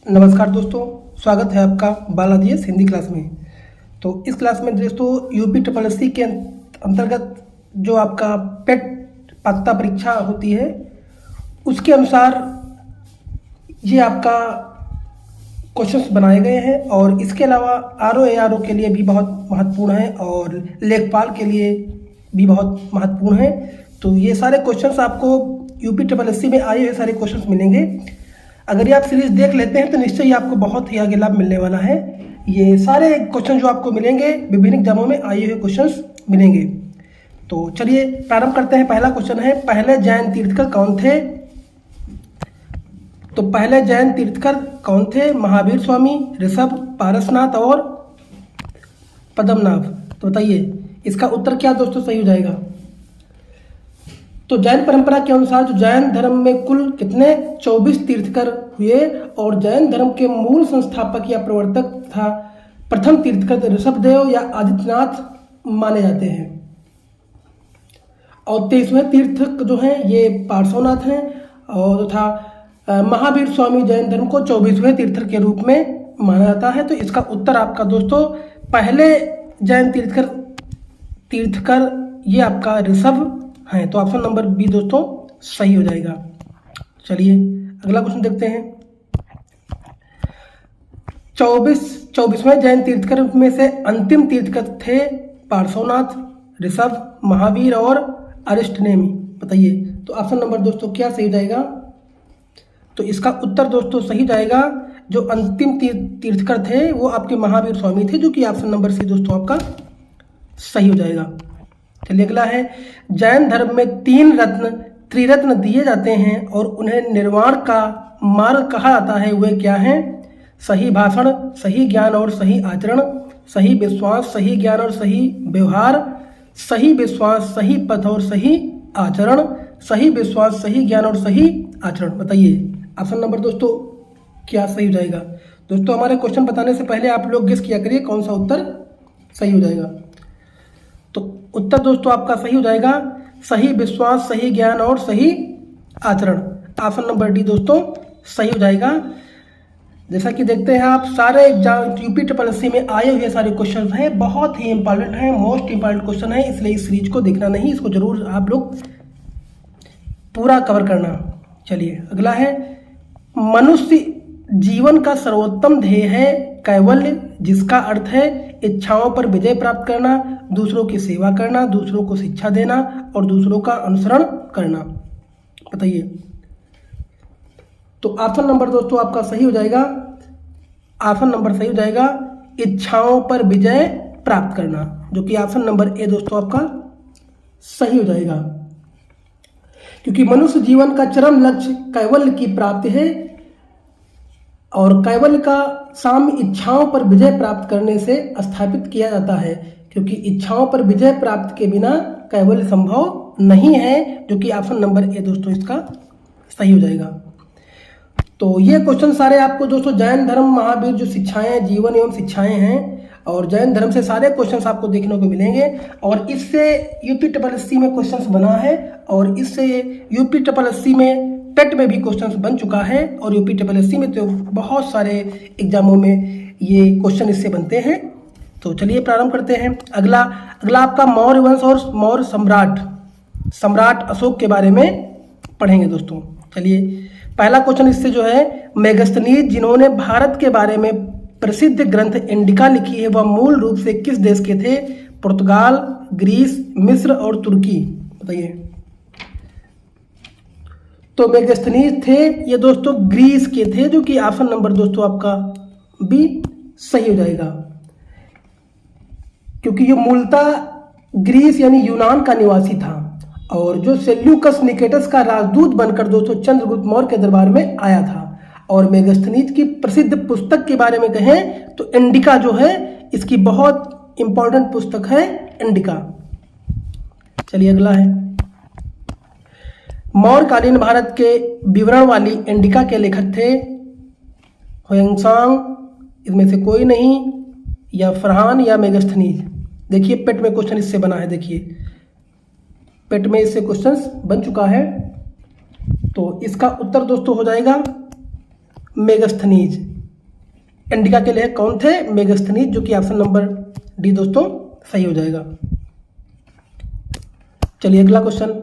नमस्कार दोस्तों, स्वागत है आपका बालाजीएस हिंदी क्लास में। तो इस क्लास में दोस्तों यूपी ट्रिपल एससी के अंतर्गत जो आपका पेट पात्रता परीक्षा होती है उसके अनुसार ये आपका क्वेश्चंस बनाए गए हैं और इसके अलावा आरओ एआरओ के लिए भी बहुत महत्वपूर्ण है और लेखपाल के लिए भी बहुत महत्वपूर्ण है। तो ये सारे क्वेश्चंस आपको यूपी ट्रिपल एससी में आए हुए सारे क्वेश्चंस मिलेंगे। अगर ये आप सीरीज देख लेते हैं तो निश्चय ही आपको बहुत ही आगे लाभ मिलने वाला है। ये सारे क्वेश्चन जो आपको मिलेंगे विभिन्न एग्जामों में आए हुए क्वेश्चंस मिलेंगे। तो चलिए प्रारंभ करते हैं। पहला क्वेश्चन है, पहले जैन तीर्थकर कौन थे? तो पहले जैन तीर्थकर कौन थे? महावीर स्वामी, ऋषभ, पारसनाथ और पद्मनाभ। तो बताइए इसका उत्तर क्या दोस्तों सही हो जाएगा? तो जैन परंपरा के अनुसार जो जैन धर्म में कुल कितने 24 तीर्थकर हुए और जैन धर्म के मूल संस्थापक या प्रवर्तक तथा प्रथम तीर्थकर ऋषभदेव या आदित्यनाथ माने जाते हैं। और 23वें तीर्थक जो हैं ये पार्श्वनाथ हैं और तथा महावीर स्वामी जैन धर्म को 24वें तीर्थकर के रूप में माना जाता है। तो इसका उत्तर आपका दोस्तों पहले जैन तीर्थकर ये आपका ऋषभ हैं। तो ऑप्शन नंबर बी दोस्तों सही हो जाएगा। चलिए अगला क्वेश्चन देखते हैं। 24वें जैन तीर्थकर में से अंतिम तीर्थकर थे पार्श्वनाथ, ऋषभ, महावीर और अरिष्टनेमी। बताइए तो ऑप्शन नंबर दोस्तों क्या सही हो जाएगा? तो इसका उत्तर दोस्तों सही जाएगा। जो अंतिम तीर्थकर थे वो आपके महावीर स्वामी थे, जो कि ऑप्शन नंबर सी दोस्तों आपका सही हो जाएगा। चलिए अगला है, जैन धर्म में 3 त्रिरत्न दिए जाते हैं और उन्हें निर्वाण का मार्ग कहा जाता है। वे क्या हैं? सही भाषण, सही ज्ञान और सही आचरण, सही विश्वास, सही ज्ञान और सही व्यवहार, सही विश्वास, सही पथ और सही आचरण, सही विश्वास, सही ज्ञान और सही आचरण। बताइए ऑप्शन नंबर दोस्तों क्या सही हो जाएगा? दोस्तों हमारे क्वेश्चन बताने से पहले आप लोग गेस किया करिए कौन सा उत्तर सही हो जाएगा। तो उत्तर दोस्तों आपका सही हो जाएगा सही विश्वास, सही ज्ञान और सही आचरण। ऑप्शन नंबर डी दोस्तों सही हो जाएगा। जैसा कि देखते हैं आप सारे एग्जाम यूपी ट्रिपल एससी में आए हुए सारे क्वेश्चन हैं, बहुत ही इंपॉर्टेंट हैं, मोस्ट इंपॉर्टेंट क्वेश्चन है, इसलिए इस सीरीज को देखना नहीं, इसको जरूर आप लोग पूरा कवर करना। चलिए अगला है, मनुष्य जीवन का सर्वोत्तम ध्येय है कैवल्य, जिसका अर्थ है इच्छाओं पर विजय प्राप्त करना, दूसरों की सेवा करना, दूसरों को शिक्षा देना और दूसरों का अनुसरण करना। बताइए तो ऑप्शन नंबर दोस्तों आपका सही हो जाएगा। ऑप्शन नंबर सही हो जाएगा इच्छाओं पर विजय प्राप्त करना, जो कि ऑप्शन नंबर ए दोस्तों आपका सही हो जाएगा। क्योंकि मनुष्य जीवन का चरम लक्ष्य कैवल्य की प्राप्ति है और कैवल्य का साम्य इच्छाओं पर विजय प्राप्त करने से स्थापित किया जाता है, क्योंकि इच्छाओं पर विजय प्राप्त के बिना कैवल्य संभव नहीं है, जो कि ऑप्शन नंबर ए दोस्तों इसका सही हो जाएगा। तो ये क्वेश्चन सारे आपको दोस्तों जैन धर्म महावीर जो शिक्षाएं जीवन एवं शिक्षाएं हैं और जैन धर्म से सारे क्वेश्चंस आपको देखने को मिलेंगे और इससे यूपी ट्रिपल एससी में क्वेश्चंस बना है और इससे यूपी ट्रिपल एससी में टेट में भी क्वेश्चंस बन चुका है और यूपी ट्रिपल एससी में तो बहुत सारे एग्जामों में ये क्वेश्चन इससे बनते हैं। तो चलिए प्रारंभ करते हैं। अगला आपका मौर्य वंश और मौर्य सम्राट अशोक के बारे में पढ़ेंगे दोस्तों। चलिए पहला क्वेश्चन इससे जो है, मेगस्थनीज जिन्होंने भारत के बारे में प्रसिद्ध ग्रंथ इंडिका लिखी है वह मूल रूप से किस देश के थे? पुर्तगाल, ग्रीस, मिस्र और तुर्की। बताइए तो मेगस्थनीज थे ये दोस्तों ग्रीस के थे, जो कि ऑप्शन नंबर दोस्तों आपका बी सही हो जाएगा। क्योंकि ये मूलतः ग्रीस यानी यूनान का निवासी था और जो सेल्यूकस निकेटस का राजदूत बनकर दोस्तों चंद्रगुप्त मौर्य के दरबार में आया था। और मेगस्थनीज की प्रसिद्ध पुस्तक के बारे में कहें तो इंडिका जो है इसकी बहुत इंपॉर्टेंट पुस्तक है इंडिका। चलिए अगला है, मौर्यकालीन भारत के विवरण वाली इंडिका के लेखक थे ह्वेनसांग, इसमें से कोई नहीं, या फरहान या मेगस्थनीज। देखिए पेट में क्वेश्चन इससे बना है, देखिए पेट में इससे क्वेश्चंस बन चुका है। तो इसका उत्तर दोस्तों हो जाएगा मेगस्थनीज। इंडिका के लेखक कौन थे? मेगास्थनीज, जो कि ऑप्शन नंबर डी दोस्तों सही हो जाएगा। चलिए अगला क्वेश्चन,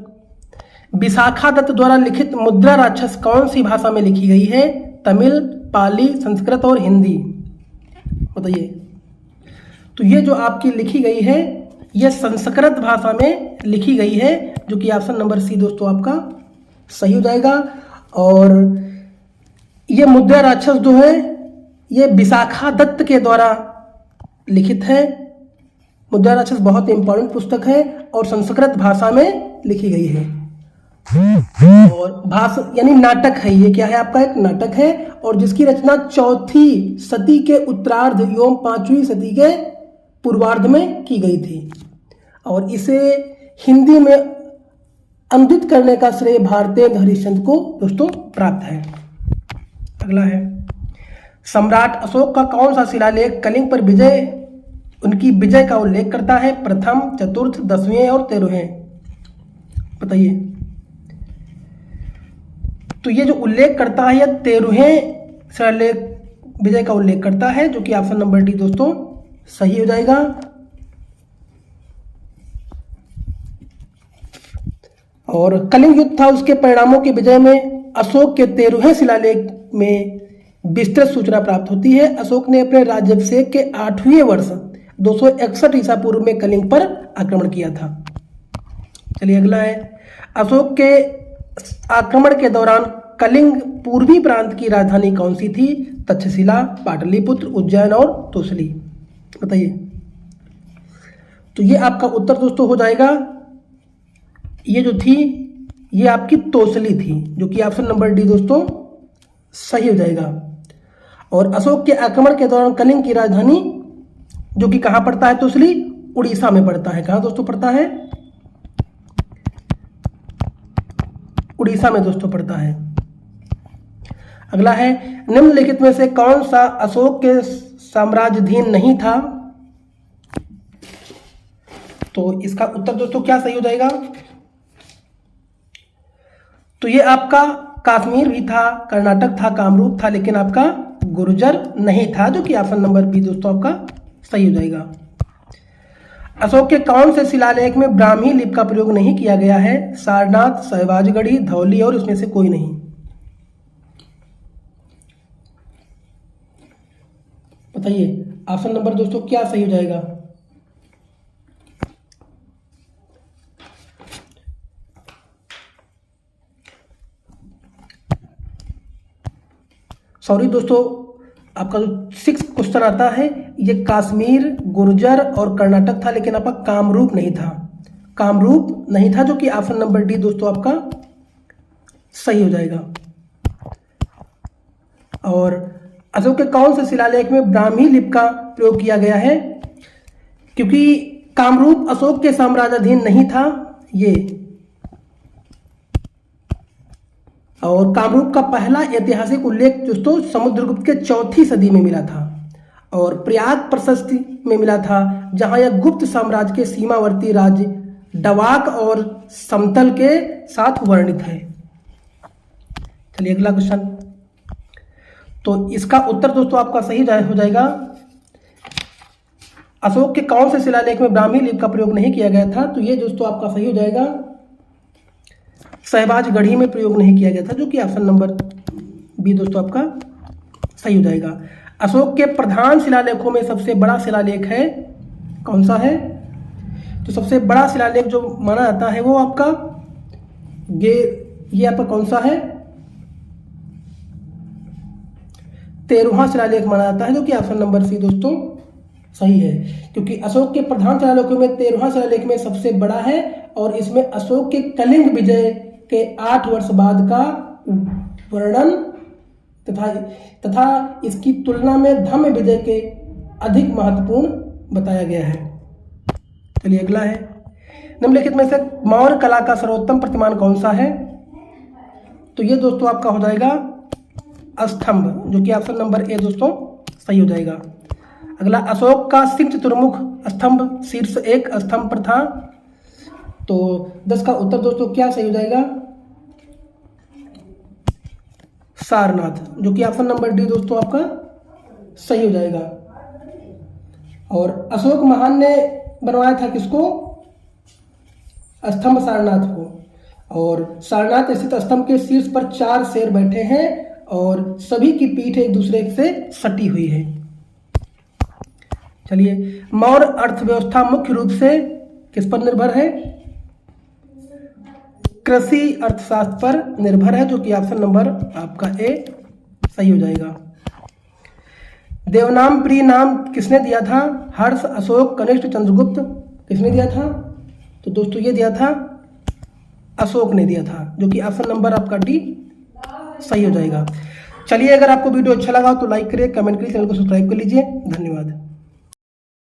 विशाखा दत्त द्वारा लिखित मुद्रा राक्षस कौन सी भाषा में लिखी गई है? तमिल, पाली, संस्कृत और हिंदी, बताइए। तो ये जो आपकी लिखी गई है ये संस्कृत भाषा में लिखी गई है, जो कि ऑप्शन नंबर सी दोस्तों आपका सही हो जाएगा। और ये मुद्रा राक्षस जो है ये विशाखा दत्त के द्वारा लिखित है। मुद्रा राक्षस बहुत इंपॉर्टेंट पुस्तक है और संस्कृत भाषा में लिखी गई है। और भाषा यानी नाटक है, ये क्या है आपका? एक नाटक है, और जिसकी रचना 4वीं सदी के उत्तरार्ध एवं 5वीं सदी के पूर्वार्ध में की गई थी। और इसे हिंदी में अनुदित करने का श्रेय भारतेय हरिश्चंद्र को दोस्तों प्राप्त है। अगला है, सम्राट अशोक का कौन सा शिलालेख कलिंग पर उनकी विजय का उल्लेख करता है? प्रथम, चतुर्थ, 10वें और 13वें, बताइए। तो ये जो उल्लेख करता है यह 13वें शिलालेख विजय का उल्लेख करता है, जो कि ऑप्शन नंबर डी दोस्तों सही हो जाएगा। और कलिंग युद्ध था, उसके परिणामों की विजय में अशोक के 13वें शिलालेख में विस्तृत सूचना प्राप्त होती है। अशोक ने अपने राज्याभिषेक के 8वें वर्ष 261 ईसा पूर्व में कलिंग पर आक्रमण किया था। चलिए अगला है, अशोक के आक्रमण के दौरान कलिंग पूर्वी प्रांत की राजधानी कौन सी थी? तक्षशिला, पाटलिपुत्र, उज्जैन और तोसली, बताइए। तो ये आपका उत्तर दोस्तों हो जाएगा, ये जो थी ये आपकी तोसली थी, जो कि ऑप्शन नंबर डी दोस्तों सही हो जाएगा। और अशोक के आक्रमण के दौरान कलिंग की राजधानी जो कि कहां पड़ता है? तोसली उड़ीसा में पड़ता है। कहां दोस्तों पड़ता है? उड़ीसा में दोस्तों पड़ता है। अगला है, निम्नलिखित में से कौन सा अशोक के साम्राज्याधीन नहीं था? तो इसका उत्तर दोस्तों क्या सही हो जाएगा? तो ये आपका कश्मीर भी था, कर्नाटक था, कामरूप था, लेकिन आपका गुर्जर नहीं था, जो कि ऑप्शन नंबर बी दोस्तों आपका सही हो जाएगा। अशोक के कौन से शिलालेख में ब्राह्मी लिपि का प्रयोग नहीं किया गया है? सारनाथ, सहवाजगढ़ी, धौली और इसमें से कोई नहीं, बताइए। ऑप्शन नंबर दोस्तों क्या सही हो जाएगा? सॉरी दोस्तों, आपका जो 6 क्वेश्चन आता है ये कश्मीर, गुर्जर और कर्नाटक था, लेकिन आपका कामरूप नहीं था। कामरूप नहीं था, जो कि ऑप्शन नंबर डी दोस्तों आपका सही हो जाएगा। और अशोक के कौन से शिलालेख में ब्राह्मी लिपि का प्रयोग किया गया है? क्योंकि कामरूप अशोक के साम्राज्याधीन नहीं था ये, और कामरूप का पहला ऐतिहासिक उल्लेख दोस्तों समुद्रगुप्त के 4वीं सदी में मिला था, और प्रयाग प्रशस्ति में मिला था, जहां यह गुप्त साम्राज्य के सीमावर्ती राज्य डवाक और समतल के साथ वर्णित है। चलिए अगला क्वेश्चन, तो इसका उत्तर दोस्तों आपका सही हो जाएगा। अशोक के कौन से शिलालेख में ब्राह्मी लिपि का प्रयोग नहीं किया गया था? तो ये दोस्तों आपका सही हो जाएगा, सहवाजगढ़ी में प्रयोग नहीं किया गया था, जो कि ऑप्शन नंबर बी दोस्तों आपका सही हो जाएगा। अशोक के प्रधान शिलालेखों में सबसे बड़ा शिलालेख है कौन सा है? तो सबसे बड़ा शिलालेख जो माना जाता है वो आपका ये आपका कौन सा है? 13वां शिलालेख माना जाता है, जो कि ऑप्शन नंबर सी दोस्तों सही है, क्योंकि अशोक के प्रधान शिलालेखों में 13वां शिलालेख में सबसे बड़ा है, और इसमें अशोक के कलिंग विजय के 8 वर्ष बाद का वर्णन तथा इसकी तुलना में धम्म विजय के अधिक महत्वपूर्ण बताया गया है। चलिए अगला है, निम्नलिखित में से मौर्य कला का सर्वोत्तम प्रतिमान कौन सा है? तो ये दोस्तों आपका हो जाएगा स्तंभ, जो कि ऑप्शन नंबर ए दोस्तों सही हो जाएगा। अगला, अशोक का सिंह चतुर्मुख स्तंभ शीर्ष 1 स्तंभ पर था। तो 10 का उत्तर दोस्तों क्या सही हो जाएगा? सारनाथ, जो कि ऑप्शन नंबर डी दोस्तों आपका सही हो जाएगा। और अशोक महान ने बनवाया था किसको? स्तंभ सारनाथ को। और सारनाथ स्थित स्तंभ के शीर्ष पर 4 शेर बैठे हैं और सभी की पीठ एक दूसरे से सटी हुई है। चलिए, मौर्य अर्थव्यवस्था मुख्य रूप से किस पर निर्भर है? कृषि अर्थशास्त्र पर निर्भर है, जो कि ऑप्शन नंबर आपका ए सही हो जाएगा। देवनाम प्रिय नाम किसने दिया था? हर्ष, अशोक, कनिष्क, चंद्रगुप्त, किसने दिया था? तो दोस्तों ये दिया था अशोक ने दिया था, जो कि ऑप्शन नंबर आपका डी सही हो जाएगा। चलिए, अगर आपको वीडियो अच्छा लगा तो लाइक करिए, कमेंट करिए, चैनल को सब्सक्राइब कर लीजिए। धन्यवाद।